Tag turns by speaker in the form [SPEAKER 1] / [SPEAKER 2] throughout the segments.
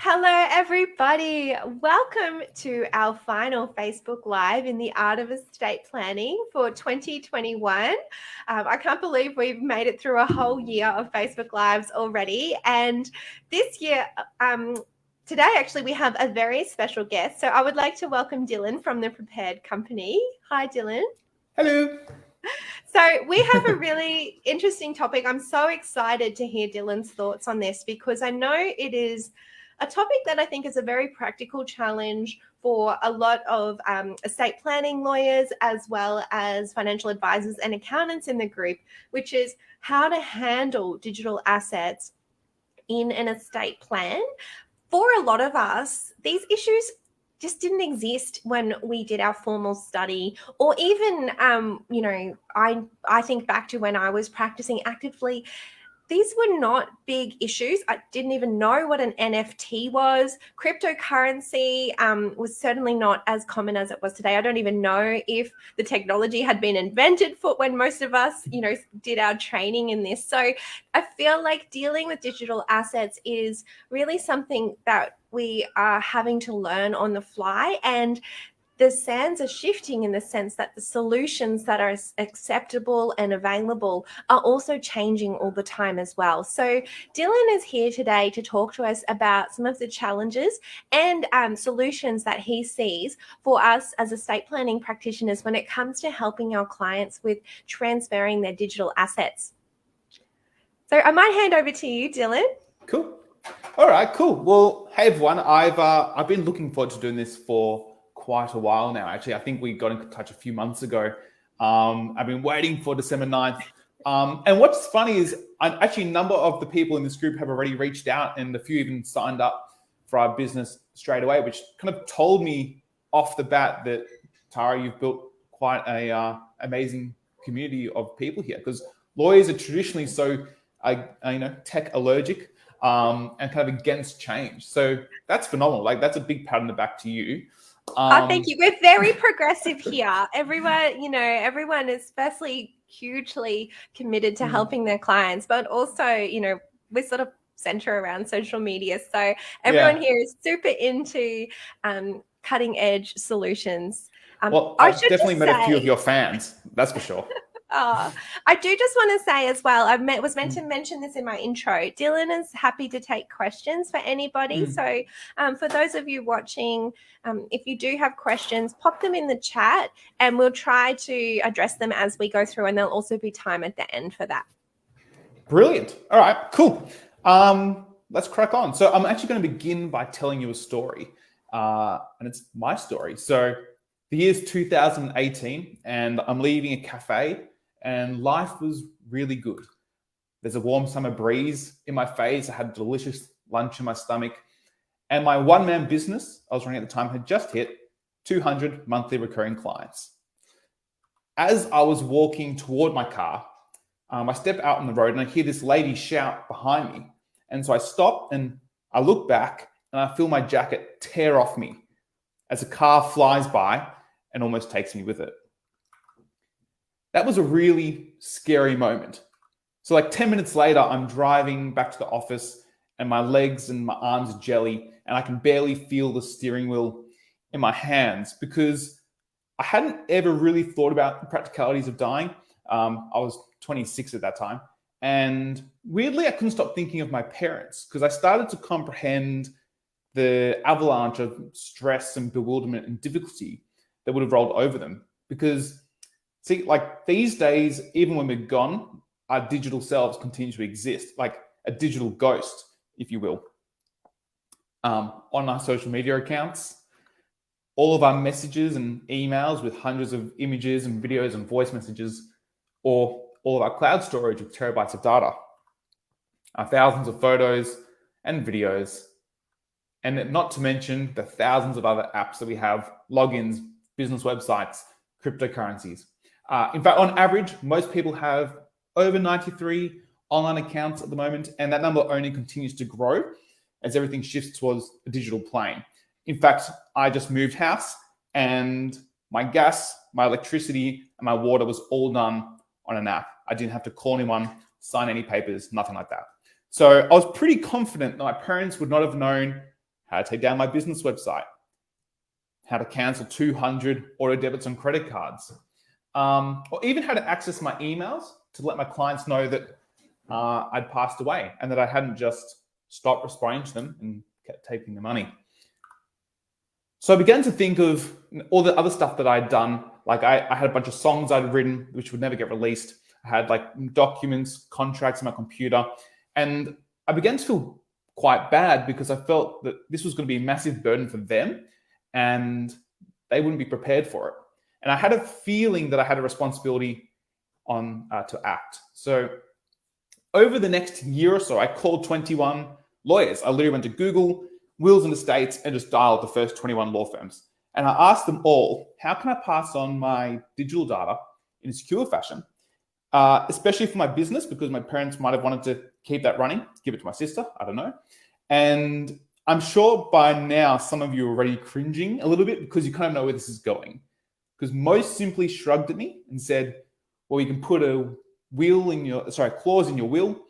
[SPEAKER 1] Hello, everybody. Welcome to our final Facebook Live in the Art of Estate Planning for 2021. I can't believe we've made it through a whole year of Facebook Lives already. And this year, today, actually, we have a very special guest. So I would like to welcome Dylan from the Prepared Company. Hi, Dylan.
[SPEAKER 2] Hello.
[SPEAKER 1] So we have a really interesting topic. I'm so excited to hear Dylan's thoughts on this because I know it is a topic that I think is a very practical challenge for a lot of estate planning lawyers as well as financial advisors and accountants in the group, which is how to handle digital assets in an estate plan. For a lot of us, these issues just didn't exist when we did our formal study, or even, I think back to when I was practicing actively. These were not big issues. I didn't even know what an NFT was. Cryptocurrency was certainly not as common as it was today. I don't even know if the technology had been invented for when most of us, did our training in this. So I feel like dealing with digital assets is really something that we are having to learn on the fly, and the sands are shifting in the sense that the solutions that are acceptable and available are also changing all the time as well. So Dylan is here today to talk to us about some of the challenges and solutions that he sees for us as estate planning practitioners when it comes to helping our clients with transferring their digital assets. So I might hand over to you, Dylan.
[SPEAKER 2] Cool. All right, cool. Well, hey everyone. I've been looking forward to doing this for quite a while now. Actually, I think we got in touch a few months ago. I've been waiting for December 9th. And what's funny is actually a number of the people in this group have already reached out, and a few even signed up for our business straight away, which kind of told me off the bat that, Tara, you've built quite a amazing community of people here, because lawyers are traditionally so tech allergic and kind of against change. So that's phenomenal. Like, that's a big pat on the back to you.
[SPEAKER 1] Thank you. We're very progressive here. Everyone is firstly hugely committed to helping their clients, but also, we sort of center around social media. So everyone here is super into cutting edge solutions.
[SPEAKER 2] Well, I've definitely met a few of your fans, that's for sure.
[SPEAKER 1] I do just want to say as well, was meant to mention this in my intro. Dylan is happy to take questions for anybody. So for those of you watching, if you do have questions, pop them in the chat and we'll try to address them as we go through, and there'll also be time at the end for that.
[SPEAKER 2] Brilliant. All right, cool. Let's crack on. So I'm actually going to begin by telling you a story, and it's my story. So the year's 2018, and I'm leaving a cafe, and life was really good. There's a warm summer breeze in my face. I had a delicious lunch in my stomach. And my one-man business I was running at the time had just hit 200 monthly recurring clients. As I was walking toward my car, I step out on the road and I hear this lady shout behind me. And so I stop and I look back and I feel my jacket tear off me as a car flies by and almost takes me with it. That was a really scary moment. So like 10 minutes later, I'm driving back to the office and my legs and my arms are jelly and I can barely feel the steering wheel in my hands because I hadn't ever really thought about the practicalities of dying. I was 26 at that time. And weirdly, I couldn't stop thinking of my parents because I started to comprehend the avalanche of stress and bewilderment and difficulty that would have rolled over them. Because see, like these days, even when we're gone, our digital selves continue to exist, like a digital ghost, if you will, on our social media accounts. All of our messages and emails with hundreds of images and videos and voice messages, or all of our cloud storage with terabytes of data, our thousands of photos and videos, and not to mention the thousands of other apps that we have, logins, business websites, cryptocurrencies. In fact, on average, most people have over 93 online accounts at the moment, and that number only continues to grow as everything shifts towards a digital plane. In fact, I just moved house and my gas, my electricity, and my water was all done on an app. I didn't have to call anyone, sign any papers, nothing like that. So I was pretty confident that my parents would not have known how to take down my business website, how to cancel 200 auto debits on credit cards, or even how to access my emails to let my clients know that I'd passed away and that I hadn't just stopped responding to them and kept taking the money. So I began to think of all the other stuff that I'd done. Like I had a bunch of songs I'd written which would never get released. I had like documents, contracts on my computer, and I began to feel quite bad because I felt that this was going to be a massive burden for them and they wouldn't be prepared for it. And I had a feeling that I had a responsibility on to act. So over the next year or so, I called 21 lawyers. I literally went to Google, Wills and Estates, and just dialed the first 21 law firms. And I asked them all, how can I pass on my digital data in a secure fashion, especially for my business, because my parents might have wanted to keep that running, give it to my sister, I don't know. And I'm sure by now some of you are already cringing a little bit because you kind of know where this is going. Because most simply shrugged at me and said, well, you can put a clause in your will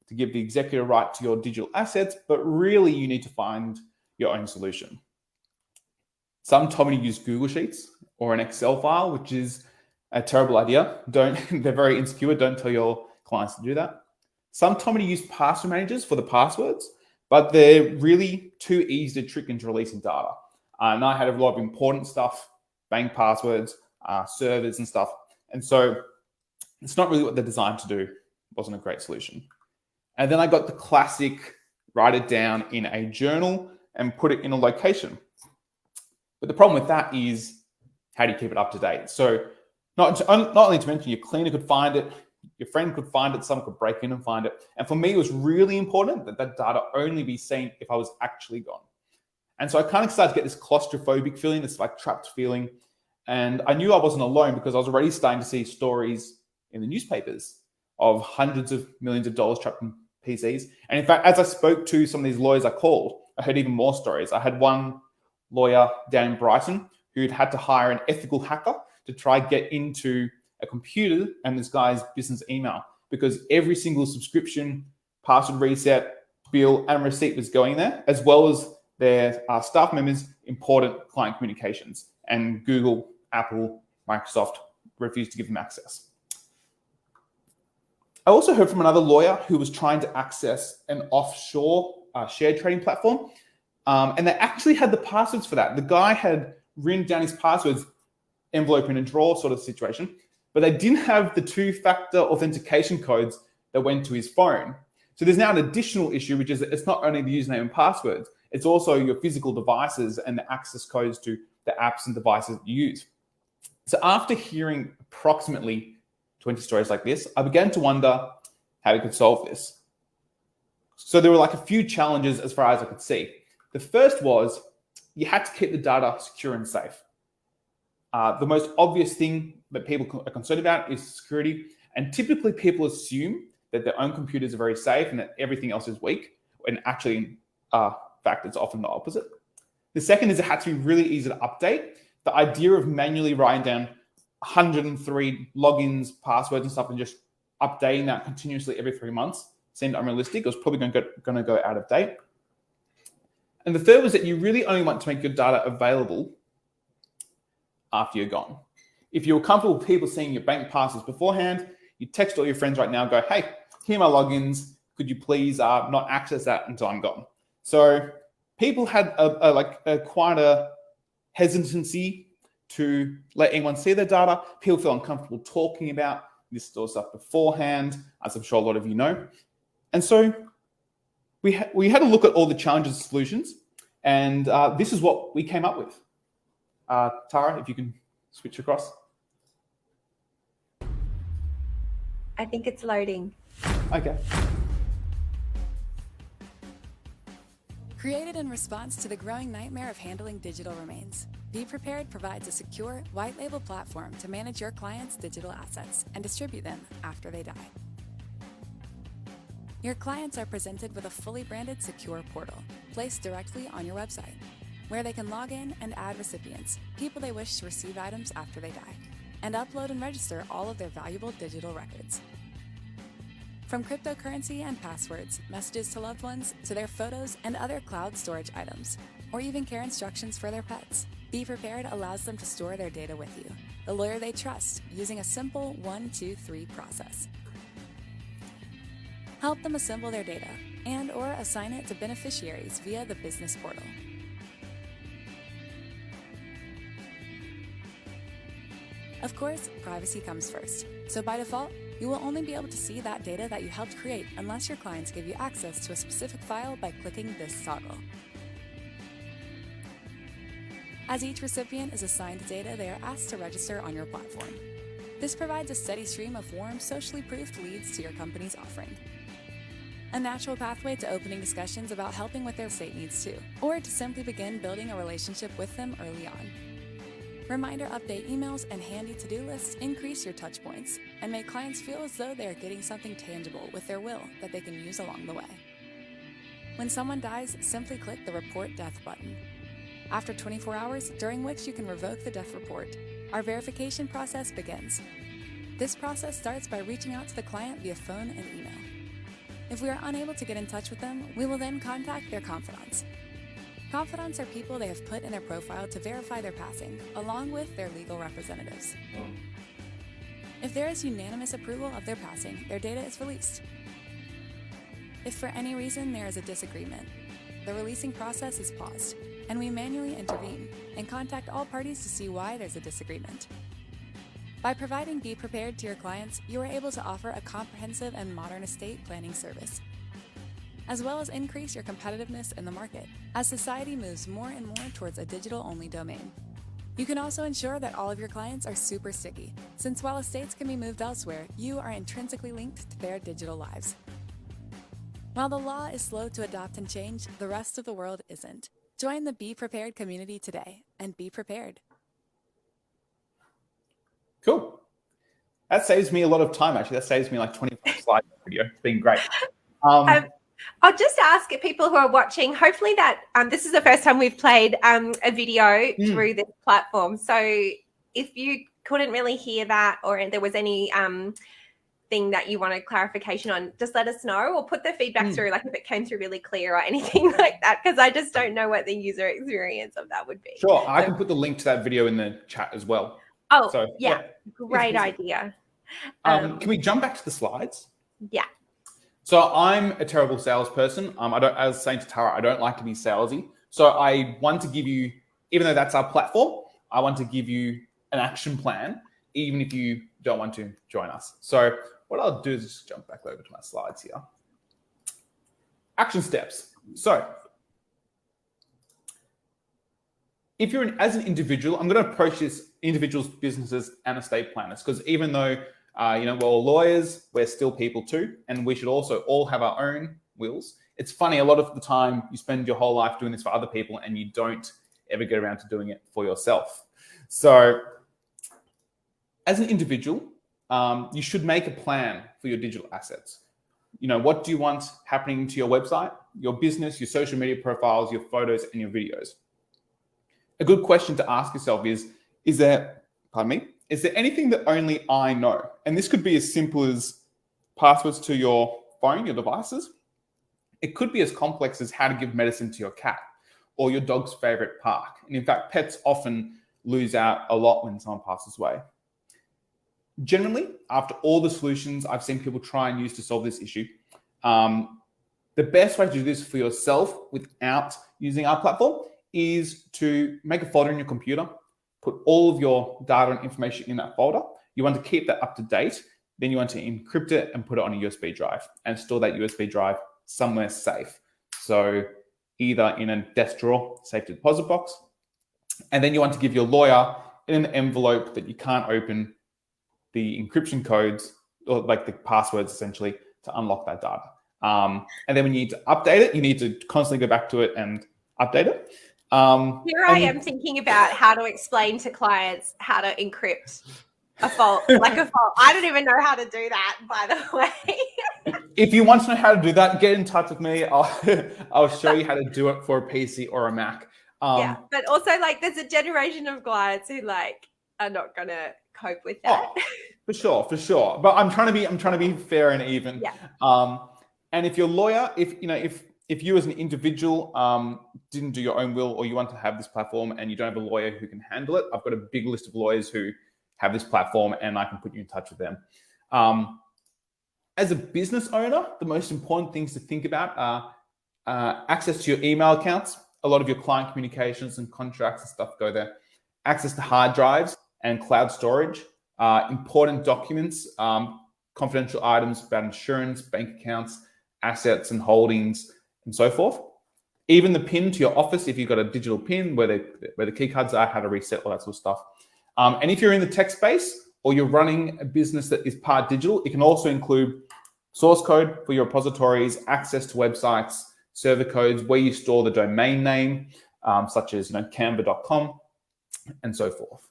[SPEAKER 2] to give the executor right to your digital assets, but really you need to find your own solution. Some told me to use Google Sheets or an Excel file, which is a terrible idea. They're very insecure. Don't tell your clients to do that. Some told me to use password managers for the passwords, but they're really too easy to trick into releasing data. And I had a lot of important stuff, bank passwords, servers and stuff. And so it's not really what they're designed to do. It wasn't a great solution. And then I got the classic, write it down in a journal and put it in a location. But the problem with that is, how do you keep it up to date? So not only to mention your cleaner could find it, your friend could find it, someone could break in and find it. And for me, it was really important that that data only be seen if I was actually gone. And so I kind of started to get this claustrophobic feeling, this like trapped feeling. And I knew I wasn't alone because I was already starting to see stories in the newspapers of hundreds of millions of dollars trapped in PCs. And in fact, as I spoke to some of these lawyers I called, I heard even more stories. I had one lawyer down in Brighton who'd had to hire an ethical hacker to try get into a computer and this guy's business email because every single subscription, password reset, bill, and receipt was going there, as well as their staff members' important client communications. And Google, Apple, Microsoft refused to give them access. I also heard from another lawyer who was trying to access an offshore share trading platform. And they actually had the passwords for that. The guy had written down his passwords, envelope in a drawer sort of situation, but they didn't have the two-factor authentication codes that went to his phone. So there's now an additional issue, which is that it's not only the username and passwords, it's also your physical devices and the access codes to the apps and devices that you use. So after hearing approximately 20 stories like this, I began to wonder how we could solve this. So there were like a few challenges as far as I could see. The first was you had to keep the data secure and safe. The most obvious thing that people are concerned about is security. And typically people assume that their own computers are very safe and that everything else is weak. And actually, in fact, it's often the opposite. The second is it had to be really easy to update. The idea of manually writing down 103 logins, passwords and stuff and just updating that continuously every 3 months seemed unrealistic. It was probably going to go out of date. And the third was that you really only want to make your data available after you're gone. If you're comfortable with people seeing your bank passwords beforehand, you text all your friends right now, go, hey, here are my logins. Could you please not access that until I'm gone? So people had quite a hesitancy to let anyone see their data. People feel uncomfortable talking about this sort of stuff beforehand, as I'm sure a lot of you know. And so we had a look at all the challenges and solutions, and this is what we came up with. Tara, if you can switch across.
[SPEAKER 1] I think it's loading.
[SPEAKER 2] Okay.
[SPEAKER 3] Created in response to the growing nightmare of handling digital remains, Be Prepared provides a secure, white-label platform to manage your clients' digital assets and distribute them after they die. Your clients are presented with a fully branded secure portal placed directly on your website, where they can log in and add recipients, people they wish to receive items after they die, and upload and register all of their valuable digital records. From cryptocurrency and passwords, messages to loved ones, to their photos and other cloud storage items, or even care instructions for their pets, Be Prepared allows them to store their data with you, the lawyer they trust, using a simple 1, 2, 3 process. Help them assemble their data and or assign it to beneficiaries via the business portal. Of course, privacy comes first, so by default, you will only be able to see that data that you helped create unless your clients give you access to a specific file by clicking this toggle. As each recipient is assigned data, they are asked to register on your platform. This provides a steady stream of warm, socially proofed leads to your company's offering. A natural pathway to opening discussions about helping with their estate needs too, or to simply begin building a relationship with them early on. Reminder update emails and handy to-do lists increase your touch points and make clients feel as though they are getting something tangible with their will that they can use along the way. When someone dies, simply click the Report Death button. After 24 hours, during which you can revoke the death report, our verification process begins. This process starts by reaching out to the client via phone and email. If we are unable to get in touch with them, we will then contact their confidants. Confidants are people they have put in their profile to verify their passing, along with their legal representatives. If there is unanimous approval of their passing, their data is released. If for any reason there is a disagreement, the releasing process is paused, and we manually intervene and contact all parties to see why there's a disagreement. By providing Be Prepared to your clients, you are able to offer a comprehensive and modern estate planning service, as well as increase your competitiveness in the market as society moves more and more towards a digital-only domain. You can also ensure that all of your clients are super sticky, since while estates can be moved elsewhere, you are intrinsically linked to their digital lives. While the law is slow to adopt and change, the rest of the world isn't. Join the Be Prepared community today and be prepared.
[SPEAKER 2] Cool. That saves me a lot of time, actually. That saves me like 25 slides of video. It's been great.
[SPEAKER 1] I'll just ask people who are watching, hopefully that this is the first time we've played a video through this platform. So if you couldn't really hear that or there was any thing that you wanted clarification on, just let us know or put the feedback through, like if it came through really clear or anything like that, because I just don't know what the user experience of that would be.
[SPEAKER 2] Sure. I can put the link to that video in the chat as well.
[SPEAKER 1] Oh,
[SPEAKER 2] so,
[SPEAKER 1] yeah. Great idea.
[SPEAKER 2] Can we jump back to the slides?
[SPEAKER 1] Yeah.
[SPEAKER 2] So I'm a terrible salesperson. As I was saying to Tara, I don't like to be salesy. So I want to give you, even though that's our platform, I want to give you an action plan, even if you don't want to join us. So what I'll do is just jump back over to my slides here. Action steps. So if you're as an individual, I'm going to approach this individuals, businesses, and estate planners, because even though we're all lawyers, we're still people too, and we should also all have our own wills. It's funny, a lot of the time you spend your whole life doing this for other people and you don't ever get around to doing it for yourself. So as an individual, you should make a plan for your digital assets. What do you want happening to your website, your business, your social media profiles, your photos, and your videos? A good question to ask yourself is there anything that only I know? And this could be as simple as passwords to your phone, your devices. It could be as complex as how to give medicine to your cat or your dog's favorite park. And in fact, pets often lose out a lot when someone passes away. Generally, after all the solutions I've seen people try and use to solve this issue, the best way to do this for yourself without using our platform is to make a folder in your computer, put all of your data and information in that folder. You want to keep that up to date. Then you want to encrypt it and put it on a USB drive and store that USB drive somewhere safe. So either in a desk drawer, safety deposit box, and then you want to give your lawyer in an envelope that you can't open the encryption codes or like the passwords essentially to unlock that data. And then when you need to update it, you need to constantly go back to it and update it.
[SPEAKER 1] Here I am thinking about how to explain to clients how to encrypt a fault, like a fault. I don't even know how to do that, by the way.
[SPEAKER 2] If you want to know how to do that, get in touch with me. I'll show you how to do it for a PC or a Mac.
[SPEAKER 1] Yeah, but also there's a generation of clients who are not going to cope with that.
[SPEAKER 2] For sure. But I'm trying to be fair and even.
[SPEAKER 1] Yeah.
[SPEAKER 2] And if your lawyer, if you as an individual didn't do your own will, or you want to have this platform and you don't have a lawyer who can handle it, I've got a big list of lawyers who have this platform, and I can put you in touch with them. As a business owner, the most important things to think about are access to your email accounts. A lot of your client communications and contracts and stuff go there. Access to hard drives and cloud storage. Important documents, confidential items about insurance, bank accounts, assets and holdings, and so forth. Even the PIN to your office, if you've got a digital PIN, where the key cards are, how to reset, all that sort of stuff. And if you're in the tech space or you're running a business that is part digital, it can also include source code for your repositories, access to websites, server codes, where you store the domain name, such as canva.com, and so forth.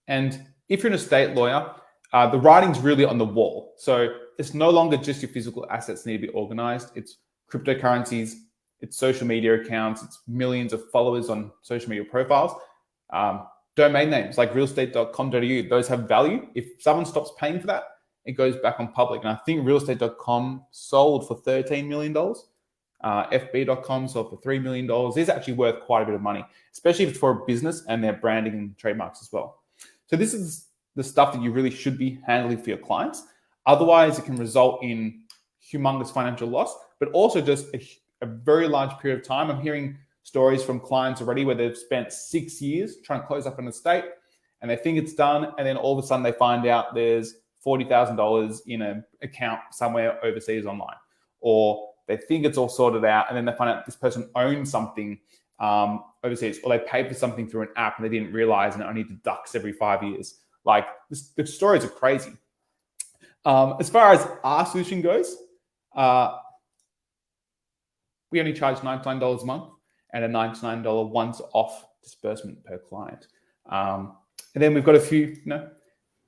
[SPEAKER 2] And if you're an estate lawyer, the writing's really on the wall. So it's no longer just your physical assets need to be organized. It's cryptocurrencies, it's social media accounts, it's millions of followers on social media profiles. Domain names like realestate.com.au, those have value. If someone stops paying for that, it goes back on public. And I think realestate.com sold for $13 million. FB.com sold for $3 million. It's actually worth quite a bit of money, especially if it's for a business and their branding and trademarks as well. So this is the stuff that you really should be handling for your clients. Otherwise, it can result in humongous financial loss, but also just a very large period of time. I'm hearing stories from clients already where they've spent 6 years trying to close up an estate, and they think it's done, and then all of a sudden they find out there's $40,000 in an account somewhere overseas online, or they think it's all sorted out, and then they find out this person owns something overseas, or they paid for something through an app and they didn't realize, and it only deducts every 5 years. Like, the stories are crazy. As far as our solution goes, we only charge $99 a month and a $99 once-off disbursement per client. And then we've got a few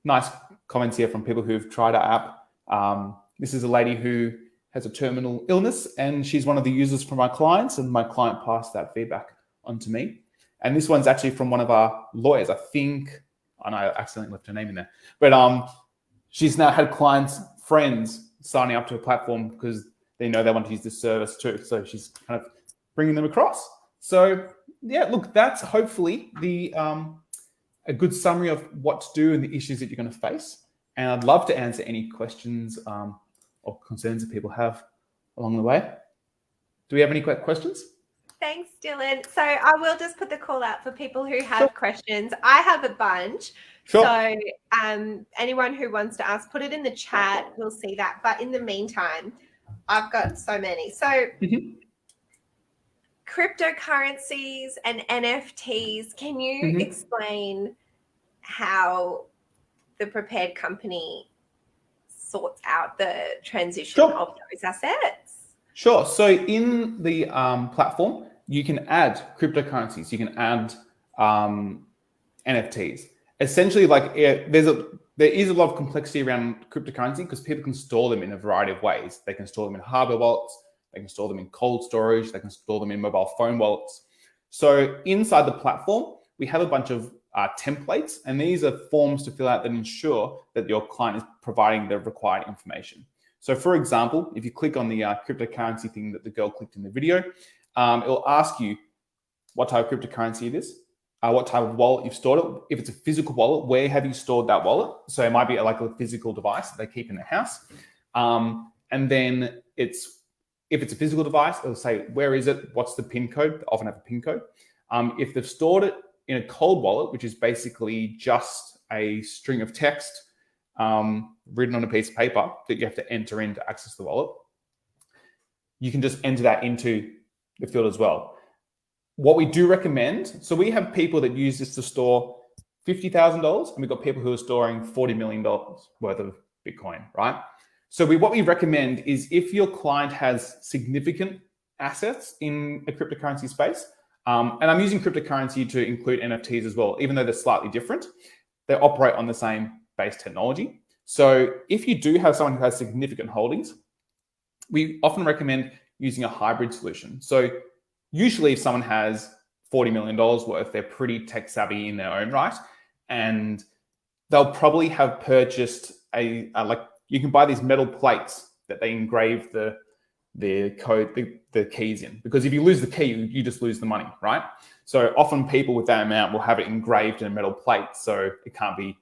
[SPEAKER 2] nice comments here from people who've tried our app. This is a lady who has a terminal illness, and she's one of the users for my clients, and my client passed that feedback on to me. And this one's actually from one of our lawyers, I think. I know I accidentally left her name in there. But she's now had clients, friends signing up to a platform because they know they want to use this service too. So she's kind of bringing them across. So yeah, look, that's hopefully a good summary of what to do and the issues that you're going to face. And I'd love to answer any questions or concerns that people have along the way. Do we have any questions?
[SPEAKER 1] Thanks, Dylan. So I will just put the call out for people who have questions. I have a bunch.
[SPEAKER 2] Sure.
[SPEAKER 1] So anyone who wants to ask, put it in the chat. We'll see that. But in the meantime, I've got so many. So cryptocurrencies and NFTs, can you explain how the prepared company sorts out the transition of those assets?
[SPEAKER 2] Sure. So in the platform, you can add cryptocurrencies, you can add NFTs. Essentially, like there is a lot of complexity around cryptocurrency because people can store them in a variety of ways. They can store them in hardware wallets, they can store them in cold storage, they can store them in mobile phone wallets. So inside the platform, we have a bunch of templates, and these are forms to fill out that ensure that your client is providing the required information. So for example, if you click on the cryptocurrency thing that the girl clicked in the video, it will ask you what type of cryptocurrency it is, what type of wallet you've stored it. If it's a physical wallet, where have you stored that wallet? So it might be like a physical device that they keep in their house. And then if it's a physical device, it'll say, where is it? What's the PIN code? They often have a PIN code. If they've stored it in a cold wallet, which is basically just a string of text written on a piece of paper that you have to enter in to access the wallet, you can just enter that into the field as well. What we do recommend, so we have people that use this to store $50,000, and we've got people who are storing $40 million worth of Bitcoin, right? So what we recommend is if your client has significant assets in a cryptocurrency space, and I'm using cryptocurrency to include NFTs as well, even though they're slightly different, they operate on the same base technology. So if you do have someone who has significant holdings, we often recommend using a hybrid solution. So usually if someone has $40 million worth, they're pretty tech savvy in their own right. And they'll probably have purchased like you can buy these metal plates that they engrave the code, the keys in, because if you lose the key, you just lose the money, right? So often people with that amount will have it engraved in a metal plate, so it can't be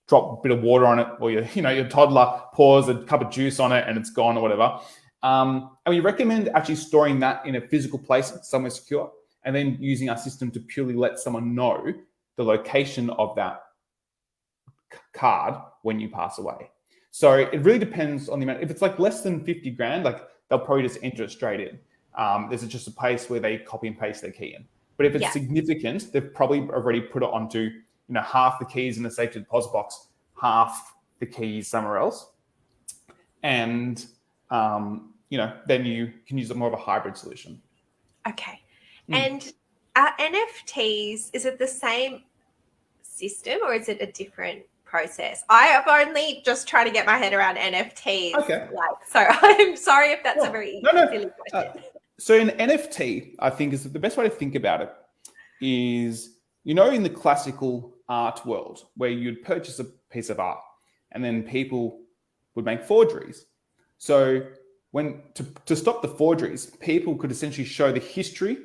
[SPEAKER 2] drop a bit of water on it, or your toddler pours a cup of juice on it and it's gone or whatever. And we recommend actually storing that in a physical place somewhere secure, and then using our system to purely let someone know the location of that card when you pass away. So it really depends on the amount. If it's like less than 50 grand, like they'll probably just enter it straight in. There's just a place where they copy and paste their key in. But if it's significant, they've probably already put it onto half the keys in the safety deposit box, half the keys somewhere else, and then you can use more of a hybrid solution.
[SPEAKER 1] Okay. And NFTs, is it the same system or is it a different process? I have only just trying to get my head around NFTs.
[SPEAKER 2] Okay.
[SPEAKER 1] So I'm sorry if that's a very silly question.
[SPEAKER 2] So an NFT, I think, is the best way to think about it is, in the classical art world where you'd purchase a piece of art and then people would make forgeries. So to stop the forgeries, people could essentially show the history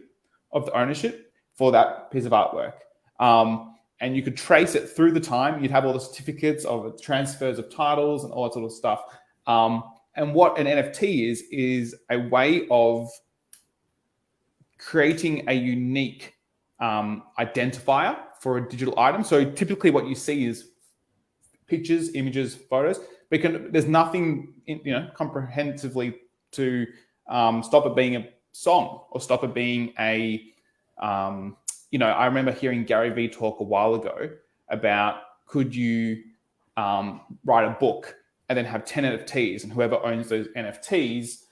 [SPEAKER 2] of the ownership for that piece of artwork. And you could trace it through the time. You'd have all the certificates of transfers of titles and all that sort of stuff. And what an NFT is a way of creating a unique identifier for a digital item. So typically what you see is pictures, images, photos. There's nothing comprehensively to stop it being a song or stop it being a I remember hearing Gary Vee talk a while ago about, could you write a book and then have 10 NFTs, and whoever owns those NFTs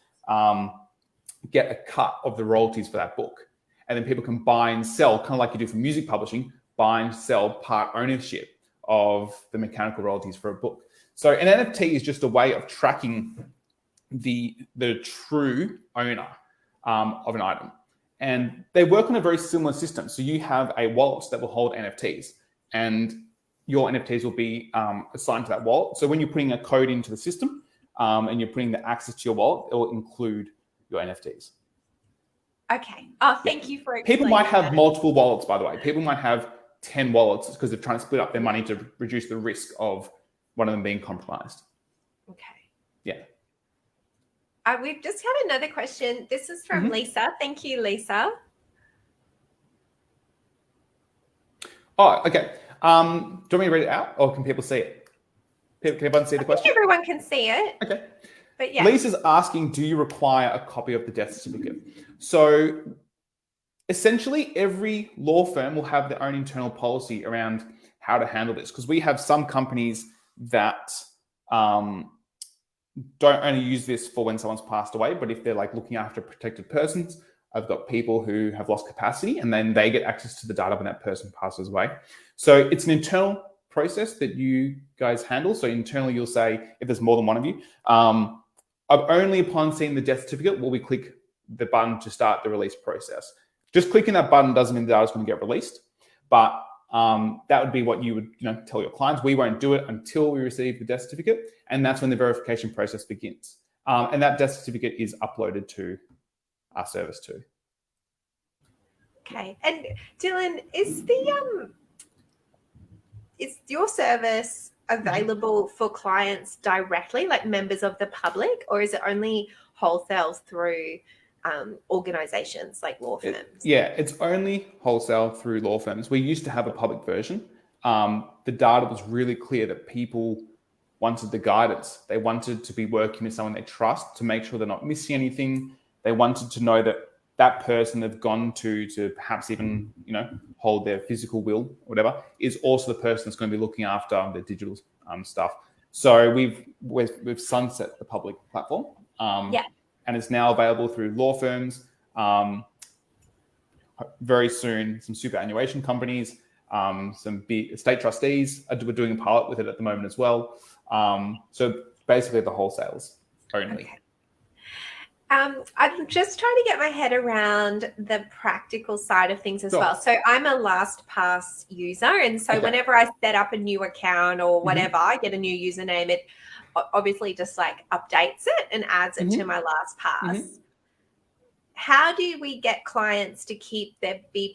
[SPEAKER 2] get a cut of the royalties for that book. And then people can buy and sell, kind of like you do for music publishing, buy and sell part ownership of the mechanical royalties for a book. So an NFT is just a way of tracking the true owner of an item. And they work on a very similar system. So you have a wallet that will hold NFTs, and your NFTs will be assigned to that wallet. So when you're putting a code into the system and you're putting the access to your wallet, it will include your NFTs.
[SPEAKER 1] Okay. Oh, thank you for explaining.
[SPEAKER 2] People might have multiple wallets, by the way. People might have 10 wallets because they're trying to split up their money to reduce the risk of one of them being compromised.
[SPEAKER 1] Okay.
[SPEAKER 2] Yeah.
[SPEAKER 1] We've just had another question. This is from Lisa. Thank you, Lisa.
[SPEAKER 2] Oh, okay. Do you want me to read it out, or can people see it? Can everyone see the question?
[SPEAKER 1] Everyone can see it.
[SPEAKER 2] Okay.
[SPEAKER 1] But yeah.
[SPEAKER 2] Lisa's asking, do you require a copy of the death certificate? So essentially, every law firm will have their own internal policy around how to handle this, because we have some companies that don't only use this for when someone's passed away, but if they're like looking after protected persons, I've got people who have lost capacity and then they get access to the data when that person passes away. So it's an internal process that you guys handle. So internally, you'll say, if there's more than one of you, only upon seeing the death certificate will we click the button to start the release process. Just clicking that button doesn't mean the data is going to get released, but that would be what you would tell your clients. We won't do it until we receive the death certificate, and that's when the verification process begins. And that death certificate is uploaded to our service too.
[SPEAKER 1] Okay. And Dylan, is your service available for clients directly, like members of the public, or is it only wholesale through organizations like law firms?
[SPEAKER 2] It's only wholesale through law firms. We used to have a public version. The data was really clear that people wanted the guidance. They wanted to be working with someone they trust to make sure they're not missing anything. They wanted to know that that person they've gone to perhaps even, hold their physical will or whatever, is also the person that's going to be looking after the digital stuff. So we've sunset the public platform. And it's now available through law firms. Very soon, some superannuation companies, some big estate trustees. We're doing a pilot with it at the moment as well. So basically the wholesales only. Okay.
[SPEAKER 1] I'm just trying to get my head around the practical side of things as well. So I'm a LastPass user. And so whenever I set up a new account or whatever, I get a new username, it obviously just like updates it and adds it to my LastPass. How do we get clients to keep their their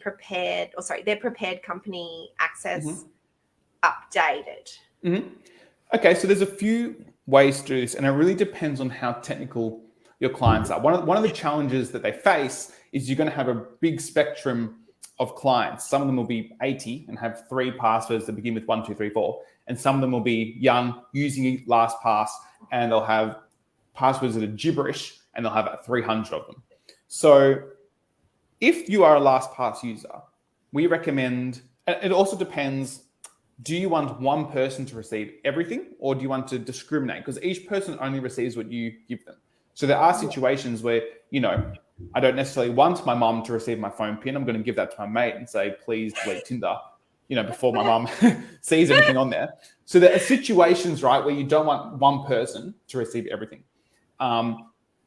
[SPEAKER 1] prepared company access updated?
[SPEAKER 2] Okay, so there's a few ways to do this, and it really depends on how technical your clients are. One of the challenges that they face is you're going to have a big spectrum of clients. Some of them will be 80 and have 3 passwords that begin with 1, 2, 3, 4, and some of them will be young using LastPass, and they'll have passwords that are gibberish, and they'll have 300 of them. So if you are a LastPass user, we recommend, it also depends, do you want one person to receive everything, or do you want to discriminate? Because each person only receives what you give them. So there are situations where, I don't necessarily want my mom to receive my phone PIN. I'm going to give that to my mate and say, please delete Tinder, before my mom sees everything on there. So there are situations, right, where you don't want one person to receive everything.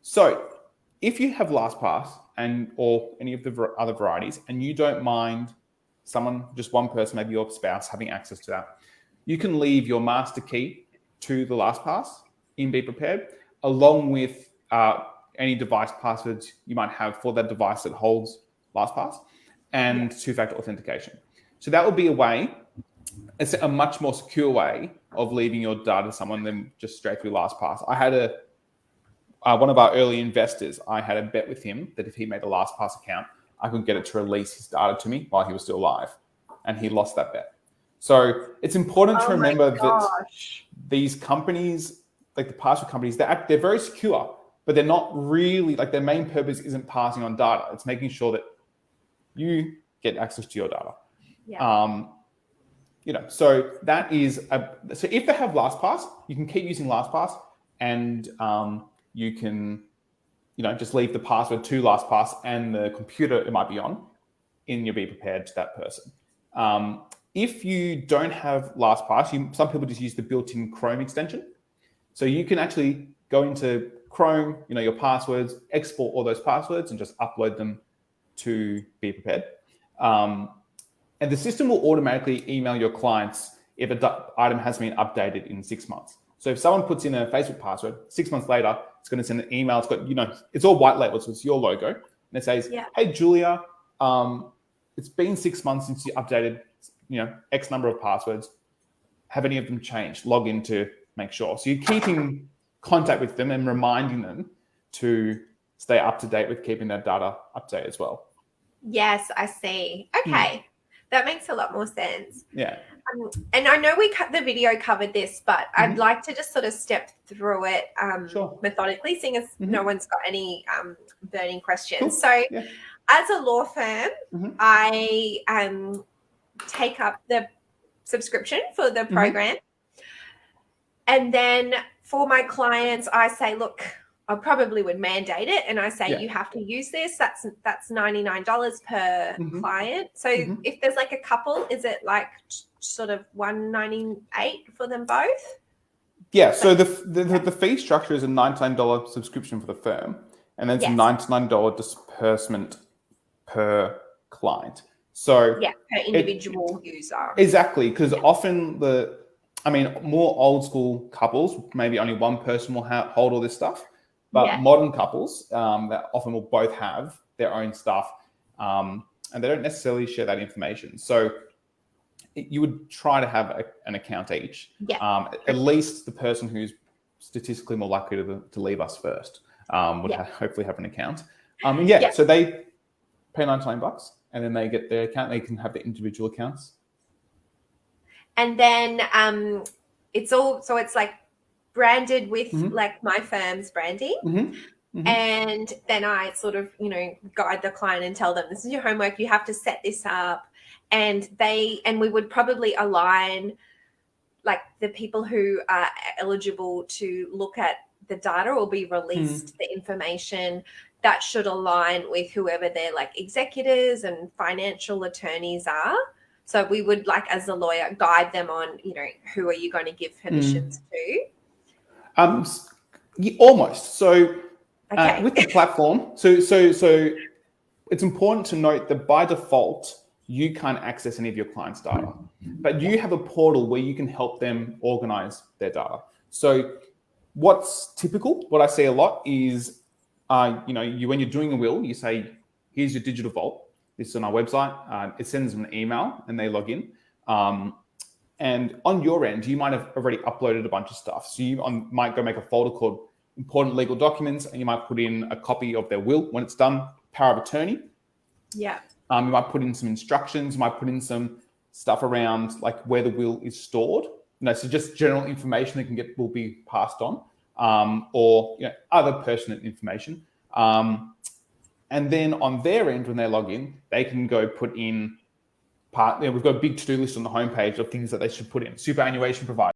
[SPEAKER 2] So if you have LastPass or any of the other varieties, and you don't mind just one person, maybe your spouse, having access to that, you can leave your master key to the LastPass in Be Prepared, along with any device passwords you might have for that device that holds LastPass, and two-factor authentication. So that would be a way. It's a much more secure way of leaving your data to someone than just straight through LastPass. I had one of our early investors, I had a bet with him that if he made a LastPass account, I could get it to release his data to me while he was still alive, and he lost that bet. So it's important to remember that these companies, like the password companies, they're very secure, but they're not really, like, their main purpose isn't passing on data. It's making sure that you get access to your data. So that is so if they have LastPass, you can keep using LastPass, and you can, just leave the password to LastPass and the computer it might be on in your Be Prepared to that person. If you don't have LastPass, some people just use the built-in Chrome extension. So you can actually go into Chrome, your passwords, export all those passwords and just upload them to Be Prepared. And the system will automatically email your clients if an item has been updated in 6 months. So if someone puts in a Facebook password, 6 months later, it's going to send an email. It's got, it's all white labeled, so it's your logo. And it says, hey, Julia, it's been 6 months since you updated, X number of passwords. Have any of them changed? Log in to make sure. So you're keeping contact with them and reminding them to stay up to date with keeping their data up to date as well.
[SPEAKER 1] Yes, I see. Okay. That makes a lot more sense.
[SPEAKER 2] Yeah.
[SPEAKER 1] And I know the video covered this, but I'd like to just sort of step through it methodically, seeing as no one's got any burning questions. Cool. So as a law firm, I take up the subscription for the program. And then for my clients, I say, look, I probably would mandate it. And I say, you have to use this. That's $99 per client. So if there's like a couple, is it like sort of $198 for them both?
[SPEAKER 2] Yeah. So the fee structure is a $99 subscription for the firm. And then it's a $99 disbursement per client. So
[SPEAKER 1] per individual user.
[SPEAKER 2] Exactly. Because often more old school couples, maybe only one person will hold all this stuff. But modern couples that often will both have their own stuff, and they don't necessarily share that information. So you would try to have an account each. At least the person who's statistically more likely to leave us first would hopefully have an account. So they pay $99, and then they get their account. They can have their individual accounts.
[SPEAKER 1] And then it's like branded with like my firm's branding. And then I sort of, guide the client and tell them, this is your homework. You have to set this up. And we would probably align like the people who are eligible to look at the data or be released the information that should align with whoever their like executors and financial attorneys are. So we would, like, as a lawyer, guide them on, who are you going to give permissions to?
[SPEAKER 2] Almost. So
[SPEAKER 1] Okay.
[SPEAKER 2] With the platform, so it's important to note that by default, you can't access any of your clients' data, but you have a portal where you can help them organize their data. So what's typical, what I see a lot is, when you're doing a will, you say, here's your digital vault. This is on our website. It sends them an email and they log in. And on your end, you might have already uploaded a bunch of stuff. So you might go make a folder called important legal documents, and you might put in a copy of their will when it's done, power of attorney.
[SPEAKER 1] Yeah.
[SPEAKER 2] You might put in some instructions, you might put in some stuff around like where the will is stored. So just general information that will be passed on, or other pertinent information. And then on their end, when they log in, they can go put in we've got a big to-do list on the homepage of things that they should put in. Superannuation provider.